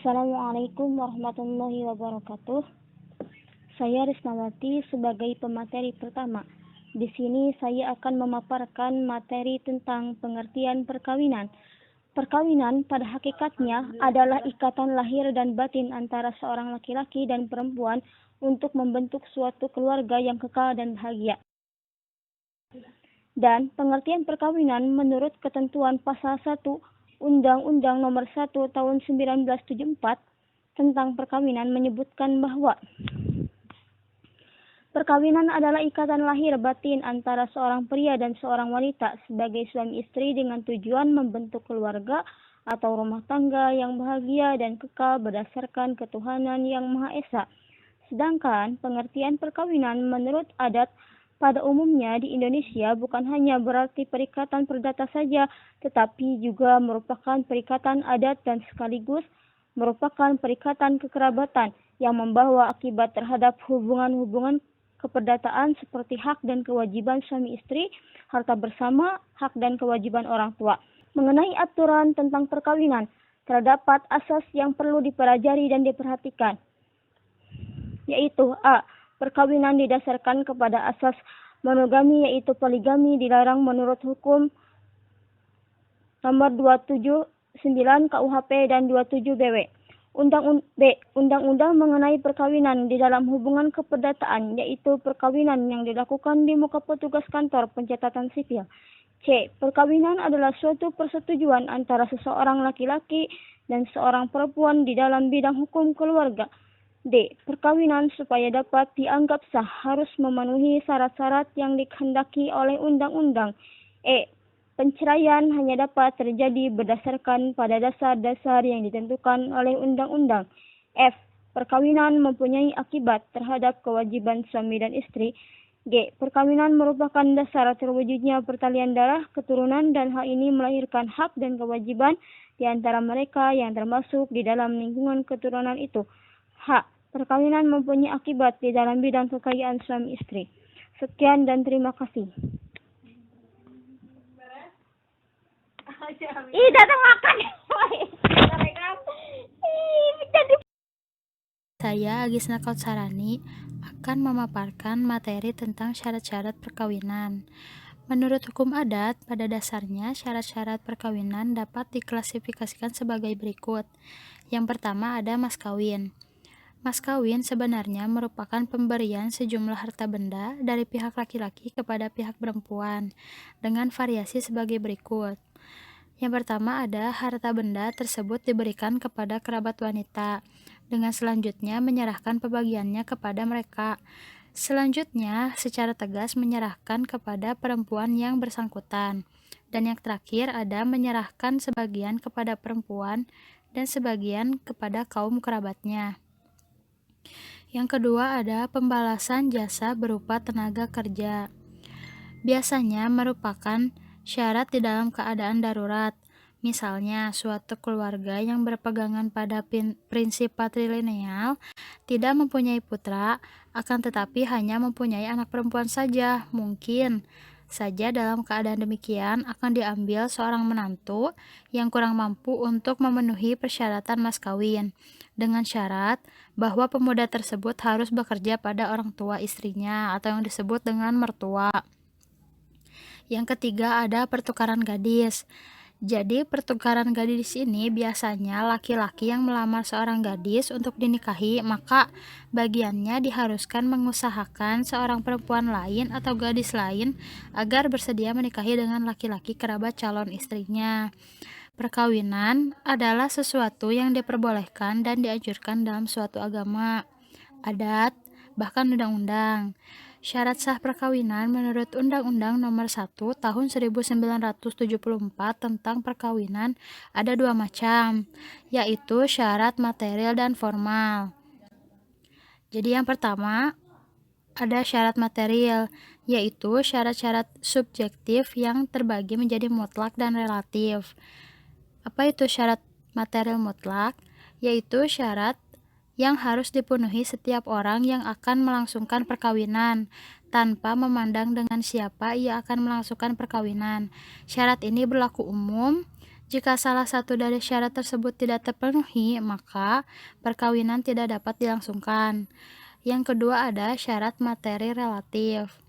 Assalamualaikum warahmatullahi wabarakatuh. Saya Risnawati sebagai pemateri pertama. Di sini saya akan memaparkan materi tentang pengertian perkawinan. Perkawinan pada hakikatnya adalah ikatan lahir dan batin antara seorang laki-laki dan perempuan untuk membentuk suatu keluarga yang kekal dan bahagia. Dan pengertian perkawinan menurut ketentuan pasal 1 Undang-Undang Nomor 1 Tahun 1974 tentang perkawinan menyebutkan bahwa perkawinan adalah ikatan lahir batin antara seorang pria dan seorang wanita sebagai suami istri dengan tujuan membentuk keluarga atau rumah tangga yang bahagia dan kekal berdasarkan ketuhanan yang Maha Esa. Sedangkan pengertian perkawinan menurut adat pada umumnya di Indonesia bukan hanya berarti perikatan perdata saja, tetapi juga merupakan perikatan adat dan sekaligus merupakan perikatan kekerabatan yang membawa akibat terhadap hubungan-hubungan keperdataan seperti hak dan kewajiban suami istri, harta bersama, hak dan kewajiban orang tua. Mengenai aturan tentang perkawinan, terdapat asas yang perlu dipelajari dan diperhatikan, yaitu A. Perkawinan didasarkan kepada asas monogami, yaitu poligami dilarang menurut hukum nomor 279 KUHP dan 27 BW. Undang-undang mengenai perkawinan di dalam hubungan keperdataan, yaitu perkawinan yang dilakukan di muka petugas kantor pencatatan sipil. C. Perkawinan adalah suatu persetujuan antara seseorang laki-laki dan seorang perempuan di dalam bidang hukum keluarga. D. Perkawinan supaya dapat dianggap sah harus memenuhi syarat-syarat yang dikehendaki oleh undang-undang. E. Penceraian hanya dapat terjadi berdasarkan pada dasar-dasar yang ditentukan oleh undang-undang. F. Perkawinan mempunyai akibat terhadap kewajiban suami dan istri. G. Perkawinan merupakan dasar terwujudnya pertalian darah, keturunan, dan hal ini melahirkan hak dan kewajiban di antara mereka yang termasuk di dalam lingkungan keturunan itu. H. Perkawinan mempunyai akibat di dalam bidang kekayaan suami istri. Sekian dan terima kasih. Datang makan. Saya Agisna Kautsarani akan memaparkan materi tentang syarat-syarat perkawinan. Menurut hukum adat, pada dasarnya syarat-syarat perkawinan dapat diklasifikasikan sebagai berikut. Yang pertama ada mas kawin. Mas kawin sebenarnya merupakan pemberian sejumlah harta benda dari pihak laki-laki kepada pihak perempuan dengan variasi sebagai berikut. Yang pertama ada harta benda tersebut diberikan kepada kerabat wanita, dengan selanjutnya menyerahkan pembagiannya kepada mereka. Selanjutnya secara tegas menyerahkan kepada perempuan yang bersangkutan. Dan yang terakhir ada menyerahkan sebagian kepada perempuan dan sebagian kepada kaum kerabatnya. Yang kedua ada pembalasan jasa berupa tenaga kerja. Biasanya merupakan syarat di dalam keadaan darurat. Misalnya, suatu keluarga yang berpegangan pada prinsip patrilineal tidak mempunyai putra, akan tetapi hanya mempunyai anak perempuan saja. Mungkin saja dalam keadaan demikian akan diambil seorang menantu yang kurang mampu untuk memenuhi persyaratan mas kawin, dengan syarat bahwa pemuda tersebut harus bekerja pada orang tua istrinya atau yang disebut dengan mertua. Yang ketiga ada pertukaran gadis. Jadi pertukaran gadis ini biasanya laki-laki yang melamar seorang gadis untuk dinikahi, maka bagiannya diharuskan mengusahakan seorang perempuan lain atau gadis lain agar bersedia menikahi dengan laki-laki kerabat calon istrinya. Perkawinan adalah sesuatu yang diperbolehkan dan dianjurkan dalam suatu agama, adat, bahkan undang-undang. Syarat sah perkawinan menurut Undang-Undang Nomor 1 Tahun 1974 tentang perkawinan ada dua macam, yaitu syarat material dan formal. Jadi yang pertama ada syarat material, yaitu syarat-syarat subjektif yang terbagi menjadi mutlak dan relatif. Apa itu syarat material mutlak? Yaitu syarat yang harus dipenuhi setiap orang yang akan melangsungkan perkawinan, tanpa memandang dengan siapa ia akan melangsungkan perkawinan. Syarat ini berlaku umum, Jika salah satu dari syarat tersebut tidak terpenuhi, maka perkawinan tidak dapat dilangsungkan. Yang kedua ada syarat materi relatif.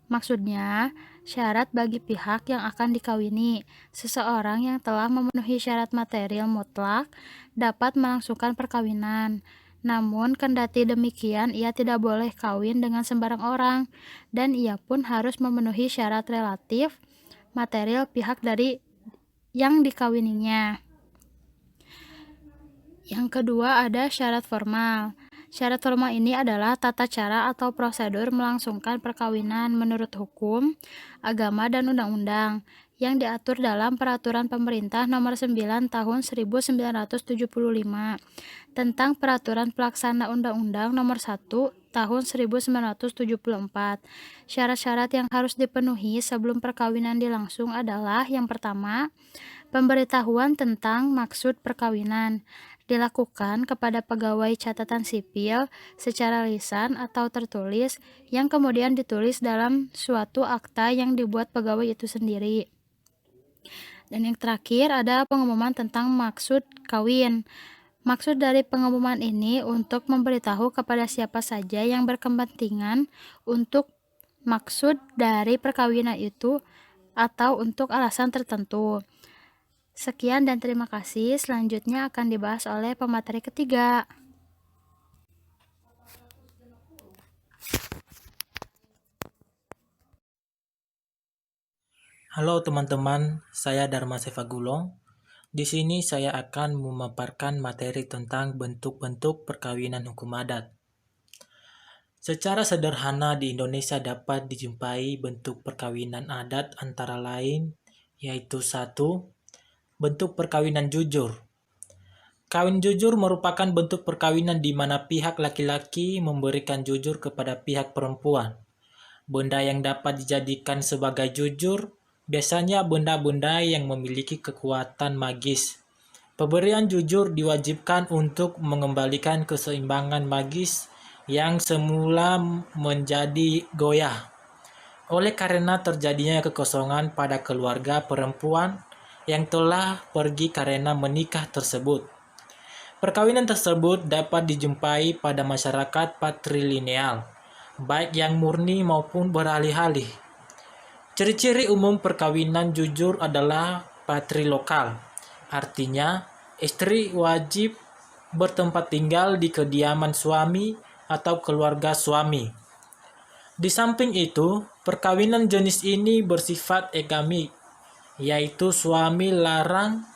Maksudnya, syarat bagi pihak yang akan dikawini. Seseorang yang telah memenuhi syarat material mutlak dapat melangsungkan perkawinan. Namun, kendati demikian, ia tidak boleh kawin dengan sembarang orang, dan ia pun harus memenuhi syarat relatif material pihak dari yang dikawininya. Yang kedua ada syarat formal. Syarat formal ini adalah tata cara atau prosedur melangsungkan perkawinan menurut hukum, agama, dan undang-undang yang diatur dalam Peraturan Pemerintah Nomor 9 Tahun 1975 tentang Peraturan Pelaksana Undang-Undang Nomor 1 Tahun 1974. Syarat-syarat yang harus dipenuhi sebelum perkawinan dilangsung adalah yang pertama, pemberitahuan tentang maksud perkawinan dilakukan kepada pegawai catatan sipil secara lisan atau tertulis yang kemudian ditulis dalam suatu akta yang dibuat pegawai itu sendiri. Dan yang terakhir ada pengumuman tentang maksud kawin. Maksud dari pengumuman ini untuk memberitahu kepada siapa saja yang berkepentingan untuk maksud dari perkawinan itu atau untuk alasan tertentu. Sekian dan terima kasih. Selanjutnya akan dibahas oleh pemateri ketiga. Halo teman-teman, saya Dharma Sevagulong. Di sini saya akan memaparkan materi tentang bentuk-bentuk perkawinan hukum adat. Secara sederhana di Indonesia dapat dijumpai bentuk perkawinan adat antara lain, yaitu 1. Bentuk perkawinan jujur. Kawin jujur merupakan bentuk perkawinan di mana pihak laki-laki memberikan jujur kepada pihak perempuan. Benda yang dapat dijadikan sebagai jujur biasanya benda-benda yang memiliki kekuatan magis. Pemberian jujur diwajibkan untuk mengembalikan keseimbangan magis yang semula menjadi goyah. Oleh karena terjadinya kekosongan pada keluarga perempuan yang telah pergi karena menikah tersebut. Perkawinan tersebut dapat dijumpai pada masyarakat patrilineal, baik yang murni maupun beralih-alih. Ciri-ciri umum perkawinan jujur adalah patrilokal, artinya istri wajib bertempat tinggal di kediaman suami atau keluarga suami. Di samping itu, perkawinan jenis ini bersifat egamik, yaitu suami larang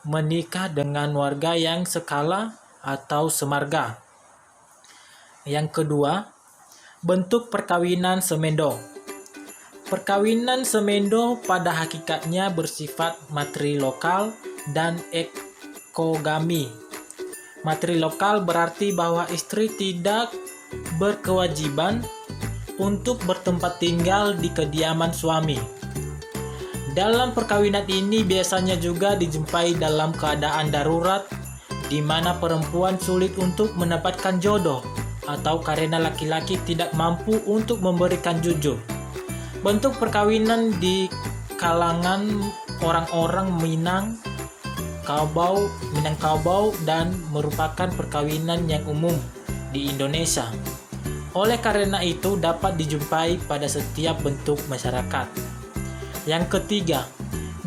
menikah dengan warga yang sekala atau semarga. Yang kedua, bentuk perkawinan semendo. Perkawinan semendo pada hakikatnya bersifat matrilokal dan ekogami. Matrilokal berarti bahwa istri tidak berkewajiban untuk bertempat tinggal di kediaman suami. Dalam perkawinan ini biasanya juga dijumpai dalam keadaan darurat di mana perempuan sulit untuk mendapatkan jodoh atau karena laki-laki tidak mampu untuk memberikan jujur. Bentuk perkawinan di kalangan orang-orang Minangkabau dan merupakan perkawinan yang umum di Indonesia. Oleh karena itu dapat dijumpai pada setiap bentuk masyarakat. Yang ketiga,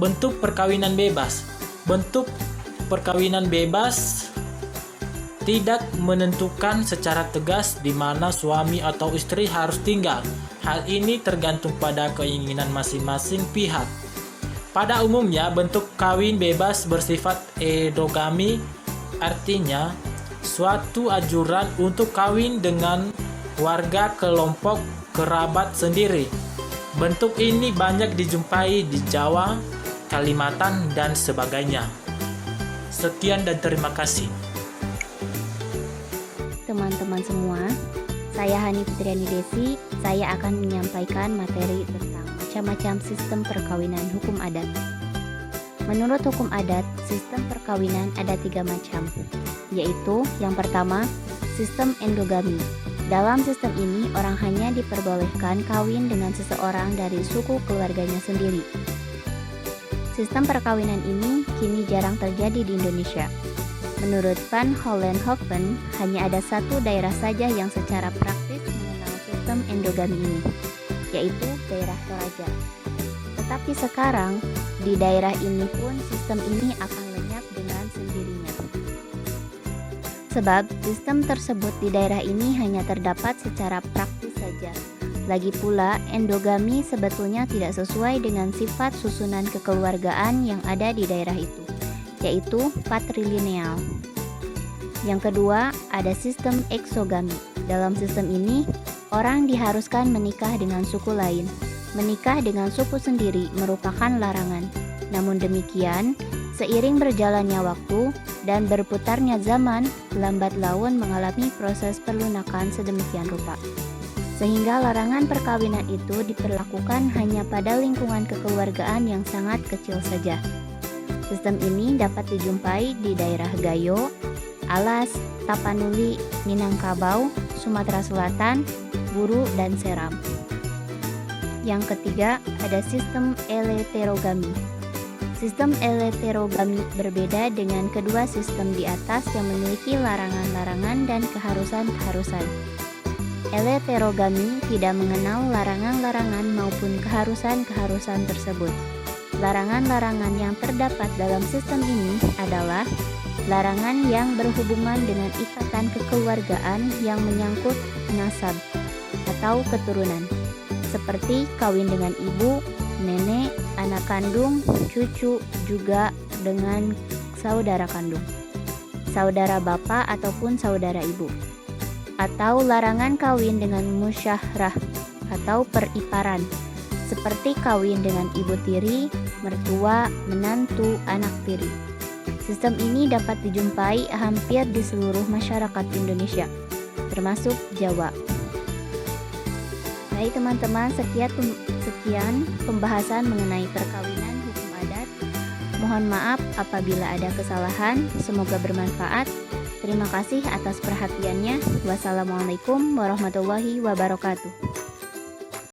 bentuk perkawinan bebas. Bentuk perkawinan bebas tidak menentukan secara tegas di mana suami atau istri harus tinggal. Hal ini tergantung pada keinginan masing-masing pihak. Pada umumnya, bentuk kawin bebas bersifat endogami, artinya suatu anjuran untuk kawin dengan warga kelompok kerabat sendiri. Bentuk ini banyak dijumpai di Jawa, Kalimantan, dan sebagainya. Sekian dan terima kasih. Teman-teman semua, saya Hani Fitriani Desi. Saya akan menyampaikan materi tentang macam-macam sistem perkawinan hukum adat. Menurut hukum adat, sistem perkawinan ada 3 macam, yaitu yang pertama, sistem endogami. Dalam sistem ini, orang hanya diperbolehkan kawin dengan seseorang dari suku keluarganya sendiri. Sistem perkawinan ini kini jarang terjadi di Indonesia. Menurut Van Hollenhoven, hanya ada satu daerah saja yang secara praktis mengenal sistem endogami ini, yaitu daerah Toraja. Tetapi sekarang, di daerah ini pun sistem ini akan lenyap dengan sendirinya. Sebab sistem tersebut di daerah ini hanya terdapat secara praktis saja. Lagi pula, endogami sebetulnya tidak sesuai dengan sifat susunan kekeluargaan yang ada di daerah itu, yaitu patrilineal. Yang kedua, ada sistem eksogami. Dalam sistem ini, orang diharuskan menikah dengan suku lain. Menikah dengan suku sendiri merupakan larangan. Namun demikian, seiring berjalannya waktu dan berputarnya zaman, lambat laun mengalami proses perlunakan sedemikian rupa. Sehingga larangan perkawinan itu diperlakukan hanya pada lingkungan kekeluargaan yang sangat kecil saja. Sistem ini dapat dijumpai di daerah Gayo, Alas, Tapanuli, Minangkabau, Sumatera Selatan, Buru, dan Seram. Yang ketiga, ada sistem eleterogami. Sistem eleterogami berbeda dengan kedua sistem di atas yang memiliki larangan-larangan dan keharusan-keharusan. Eleterogami tidak mengenal larangan-larangan maupun keharusan-keharusan tersebut. Larangan-larangan yang terdapat dalam sistem ini adalah larangan yang berhubungan dengan ikatan kekeluargaan yang menyangkut nasab atau keturunan, seperti kawin dengan ibu, nenek, anak kandung, cucu, juga dengan saudara kandung, saudara bapak ataupun saudara ibu. Atau larangan kawin dengan musyahrah atau periparan, seperti kawin dengan ibu tiri, mertua, menantu, anak tiri. Sistem ini dapat dijumpai hampir di seluruh masyarakat Indonesia, termasuk Jawa. Baik teman-teman, sekian pembahasan mengenai perkawinan hukum adat. Mohon maaf apabila ada kesalahan, semoga bermanfaat. Terima kasih atas perhatiannya. Wassalamualaikum warahmatullahi wabarakatuh.